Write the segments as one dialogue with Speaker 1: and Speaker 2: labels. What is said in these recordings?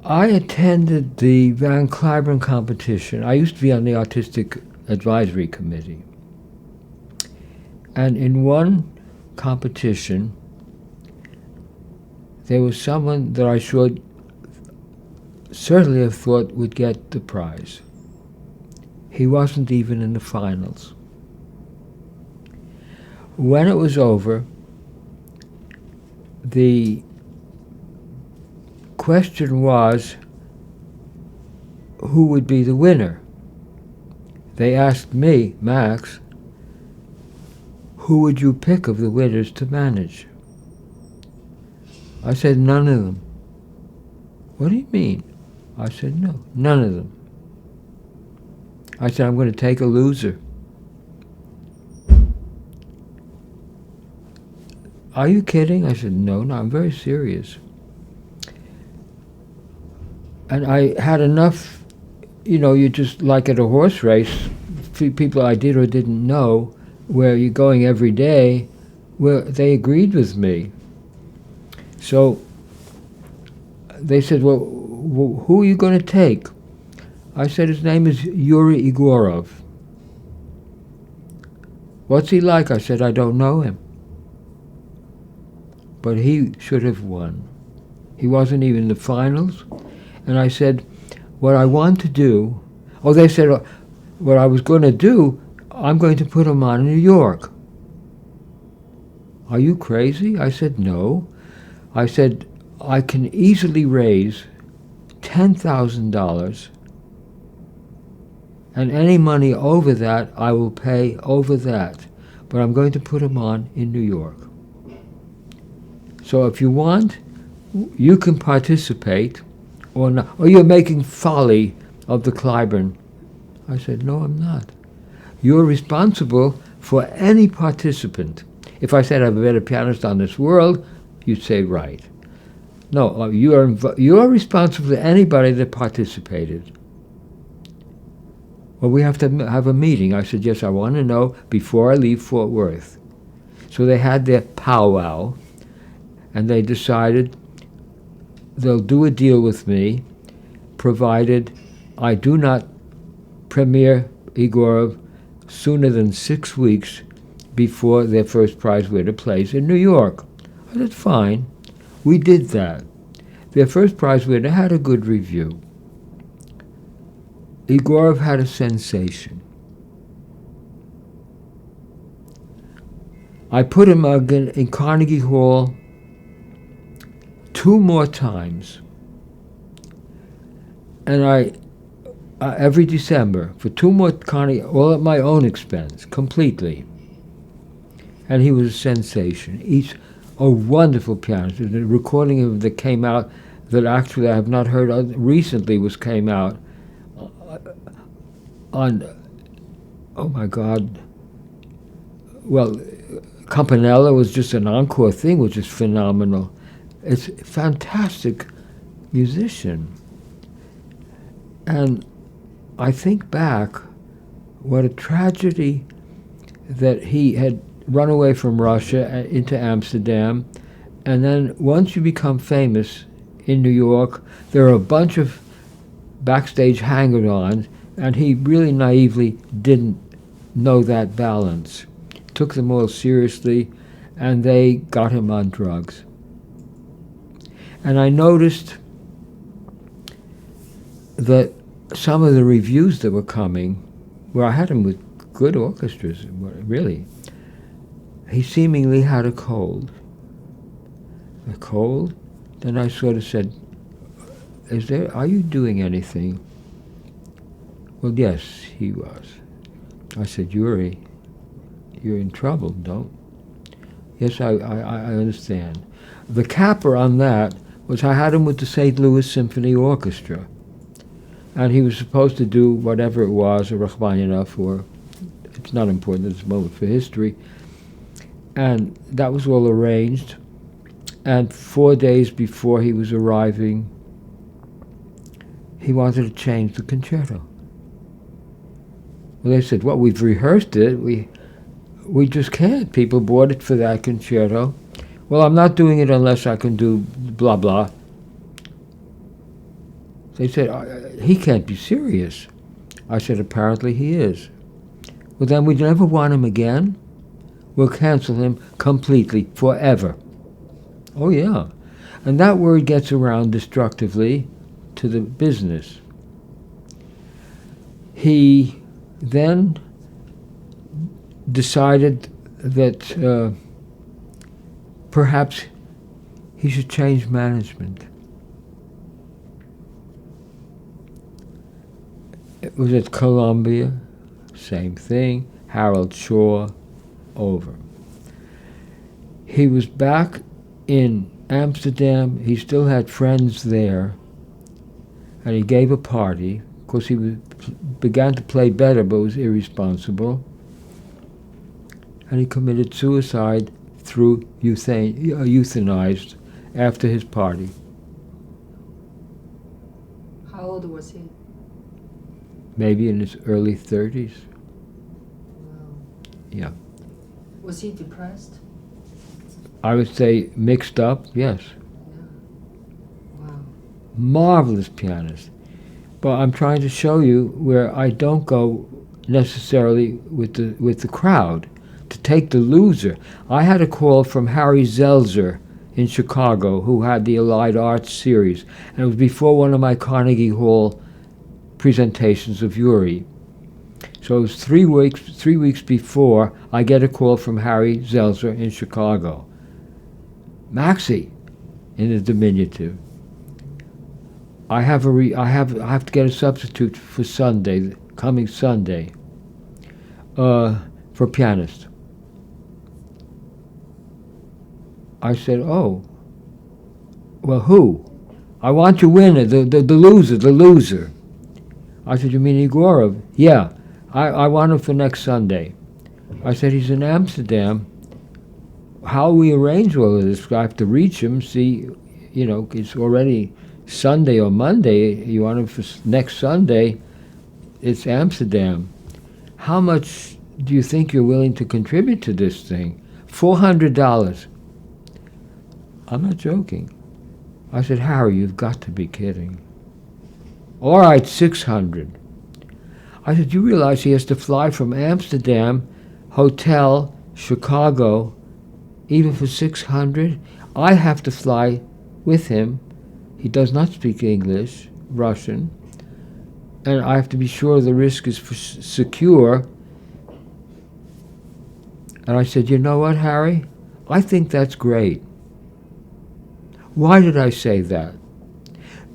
Speaker 1: I attended the Van Cliburn competition. I used to be on the Artistic Advisory Committee. And in one competition, there was someone that I should certainly have thought would get the prize. He wasn't even in the finals. When it was over, the question was who would be the winner. They asked me, Max, who would you pick of the winners to manage? I said, none of them. What do you mean? I said, no, none of them. I said, I'm going to take a loser. Are you kidding? I said, no, I'm very serious. And I had enough, you just like at a horse race, people I did or didn't know, where you're going every day, where they agreed with me. So they said, well, who are you going to take? I said, his name is Yuri Egorov. What's he like? I said, I don't know him. But he should have won. He wasn't even in the finals. And I said, what I want to do, they said, what I was going to do, I'm going to put him on in New York. Are you crazy? I said, no. I said, I can easily raise $10,000, and any money over that, I will pay over that. But I'm going to put him on in New York. So if you want, you can participate, or not. Or you're making folly of the Cliburn. I said, no, I'm not. You're responsible for any participant. If I said I have a better pianist on this world, you'd say right. No, you are responsible to anybody that participated. Well, we have to have a meeting. I said, yes, I want to know before I leave Fort Worth. So they had their powwow, and they decided they'll do a deal with me, provided I do not premiere Egorov sooner than 6 weeks before their first prize winner plays in New York. I said, fine. We did that. Their first prize winner had a good review. Egorov had a sensation. I put him again in Carnegie Hall 2 more times. And I every December, for 2 more Carnegie, all at my own expense, completely. And he was a sensation. He's a wonderful pianist. The recording of that came out, that actually I have not heard recently, came out on, oh my God, well, Campanella was just an encore thing, which is phenomenal. It's a fantastic musician. And I think back, what a tragedy that he had run away from Russia into Amsterdam, and then once you become famous in New York, there are a bunch of backstage hangers-on, and he really naively didn't know that balance. Took them all seriously, and they got him on drugs. And I noticed that some of the reviews that were coming, where I had him with good orchestras, really, he seemingly had a cold. A cold? Then I sort of said, are you doing anything? Well, yes, he was. I said, Yuri, you're in trouble, don't? Yes, I understand. The capper on that was I had him with the St. Louis Symphony Orchestra. And he was supposed to do whatever it was, a Rachmaninoff, or it's not important at this moment for history. And that was all arranged. And 4 days before he was arriving, he wanted to change the concerto. Well, they said, well, we've rehearsed it. We just can't. People bought it for that concerto. Well, I'm not doing it unless I can do blah, blah. They said, he can't be serious. I said, apparently he is. Well, then we never want him again. We'll cancel him completely, forever. Oh, yeah. And that word gets around destructively to the business. He then decided that perhaps he should change management. It was at Columbia, same thing, Harold Shaw, over. He was back in Amsterdam, he still had friends there, and he gave a party. Of course, he began to play better, but was irresponsible. And he committed suicide through euthanized after his party.
Speaker 2: How old was he?
Speaker 1: Maybe in his early 30s.
Speaker 2: Wow.
Speaker 1: Yeah.
Speaker 2: Was he depressed?
Speaker 1: I would say mixed up, yes.
Speaker 2: Yeah. Wow.
Speaker 1: Marvelous pianist. But I'm trying to show you where I don't go necessarily with the crowd to take the loser. I had a call from Harry Zelzer in Chicago, who had the Allied Arts series, and it was before one of my Carnegie Hall presentations of Uri. So it was 3 weeks before I get a call from Harry Zelzer in Chicago. Maxi, in the diminutive. I have to get a substitute for Sunday, coming Sunday, for pianist. I said, oh, well, who? I want your winner, the loser. I said, you mean Igorov? Yeah, I want him for next Sunday. I said, he's in Amsterdam. How we arrange all of this? I have to reach him, see, it's already Sunday or Monday. You want him for next Sunday? It's Amsterdam. How much do you think you're willing to contribute to this thing? $400. I'm not joking. I said, Harry, you've got to be kidding. All right, 600. I said, you realize he has to fly from Amsterdam, hotel, Chicago, even for 600? I have to fly with him. He does not speak English, Russian, and I have to be sure the risk is secure. And I said, you know what, Harry? I think that's great. Why did I say that?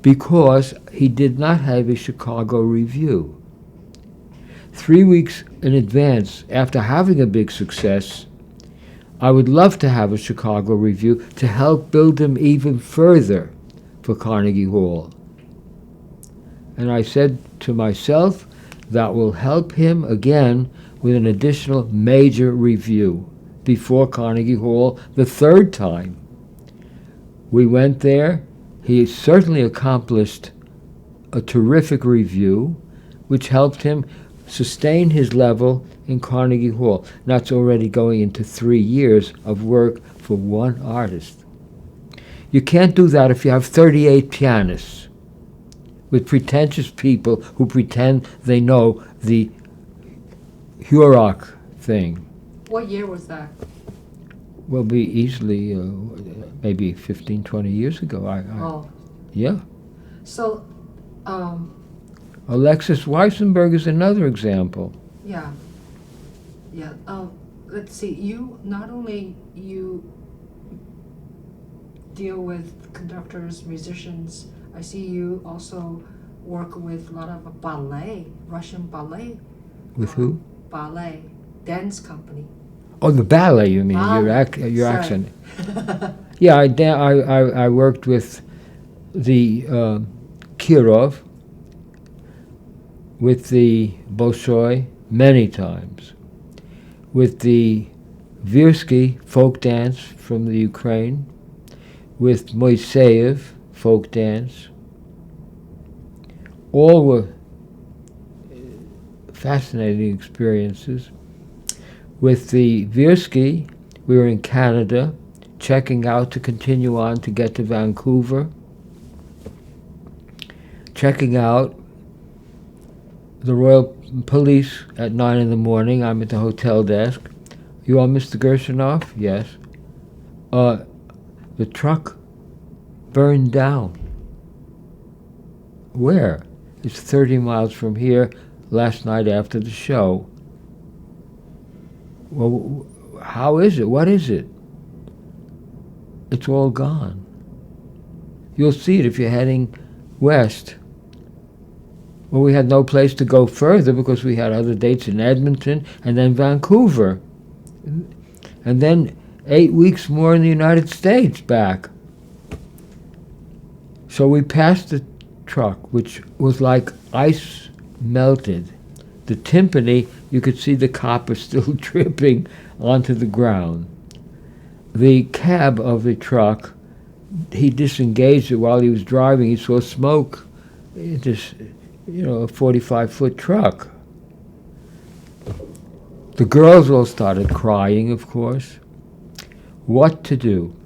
Speaker 1: Because he did not have a Chicago review. 3 weeks in advance, after having a big success, I would love to have a Chicago review to help build him even further for Carnegie Hall. And I said to myself, that will help him again with an additional major review before Carnegie Hall the third time. We went there. He certainly accomplished a terrific review, which helped him sustain his level in Carnegie Hall. That's already going into 3 years of work for one artist. You can't do that if you have 38 pianists with pretentious people who pretend they know the Hurok thing.
Speaker 2: What year was that?
Speaker 1: Will be easily maybe 15, 20 years ago. Yeah.
Speaker 2: So,
Speaker 1: Alexis Weissenberg is another example.
Speaker 2: yeah. Let's see. You not only you deal with conductors, musicians. I see you also work with a lot of ballet, Russian ballet.
Speaker 1: With who?
Speaker 2: Ballet, dance company.
Speaker 1: Oh, the ballet, you mean, your accent. Yeah, I worked with the Kirov, with the Bolshoi many times, with the Virsky folk dance from the Ukraine, with Moiseyev folk dance. All were fascinating experiences. With the Virsky, we were in Canada, checking out to continue on to get to Vancouver. checking out. The Royal Police at 9 in the morning. I'm at the hotel desk. You are Mr. Gershunoff? Yes. The truck burned down. Where? It's 30 miles from here. Last night after the show. Well, how is it? What is it? It's all gone. You'll see it if you're heading west. Well, we had no place to go further because we had other dates in Edmonton and then Vancouver. And then 8 weeks more in the United States back. So we passed the truck, which was like ice melted. The timpani, you could see the copper still dripping onto the ground. The cab of the truck, he disengaged it while he was driving. He saw smoke. This, a 45-foot truck. The girls all started crying, of course. What to do?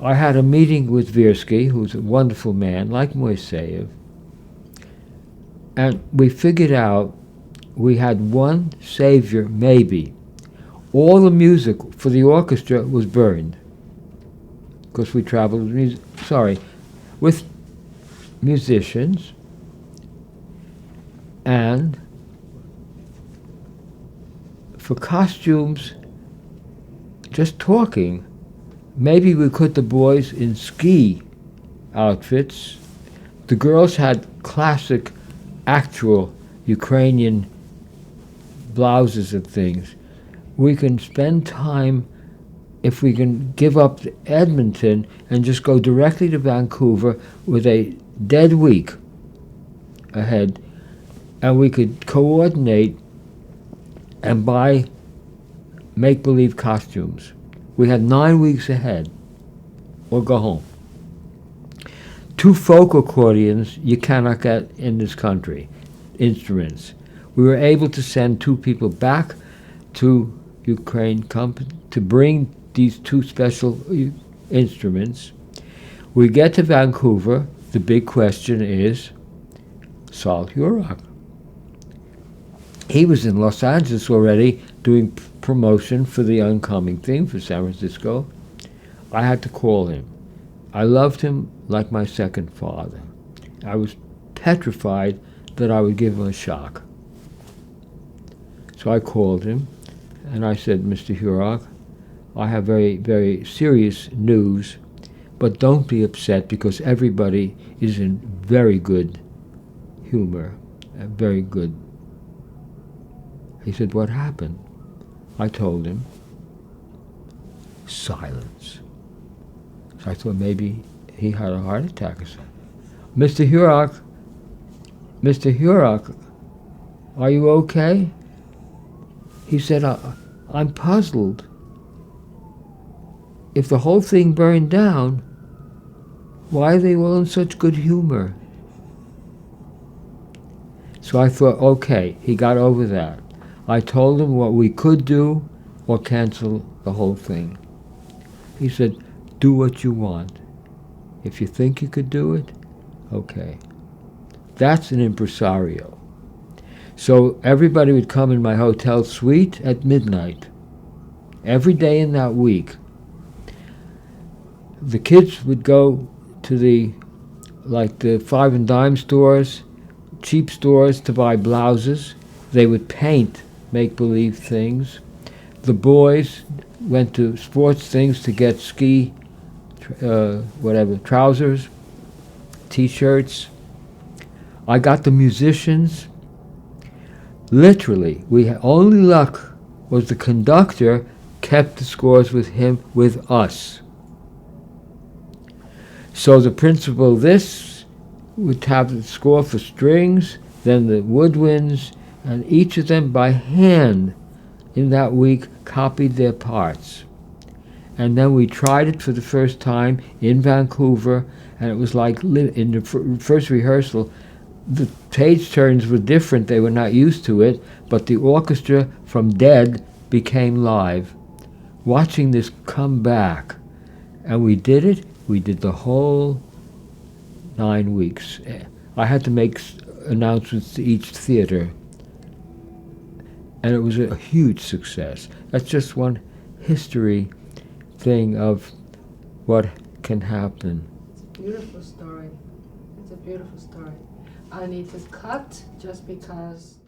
Speaker 1: I had a meeting with Virsky, who's a wonderful man, like Moiseyev, and we figured out we had one savior, maybe. All the music for the orchestra was burned, because we traveled with musicians, and for costumes, just talking, maybe we put the boys in ski outfits. The girls had classic, actual Ukrainian blouses and things. We can spend time, if we can give up Edmonton and just go directly to Vancouver with a dead week ahead, and we could coordinate and buy make-believe costumes. We had 9 weeks ahead, or go home. 2 folk accordions you cannot get in this country, instruments. We were able to send 2 people back to Ukraine to bring these 2 special instruments. We get to Vancouver. The big question is Saul Hurok. He was in Los Angeles already doing promotion for the oncoming thing for San Francisco. I had to call him. I loved him like my second father. I was petrified that I would give him a shock. So I called him, and I said, Mr. Hurok, I have very, very serious news, but don't be upset because everybody is in very good humor, very good. He said, what happened? I told him. Silence. So I thought maybe he had a heart attack or something. Mr. Hurok, are you okay? He said, I'm puzzled. If the whole thing burned down, why are they all in such good humor? So I thought, okay, he got over that. I told him what we could do or cancel the whole thing. He said, do what you want. If you think you could do it, okay. That's an impresario. So everybody would come in my hotel suite at midnight, every day in that week. The kids would go to the 5 and dime stores, cheap stores to buy blouses. They would paint make-believe things. The boys went to sports things to get ski, trousers, T-shirts. I got the musicians. Literally, only luck was the conductor kept the scores with us. So the principal would have the score for strings, then the woodwinds, and each of them by hand in that week copied their parts. And then we tried it for the first time in Vancouver, and it was like in the first rehearsal, the page turns were different, they were not used to it, but the orchestra from dead became live. Watching this come back, and we did it, we did the whole 9 weeks. I had to make announcements to each theater, and it was a huge success. That's just one history thing of what can happen.
Speaker 2: It's a beautiful story. It's a beautiful story. I need to cut just because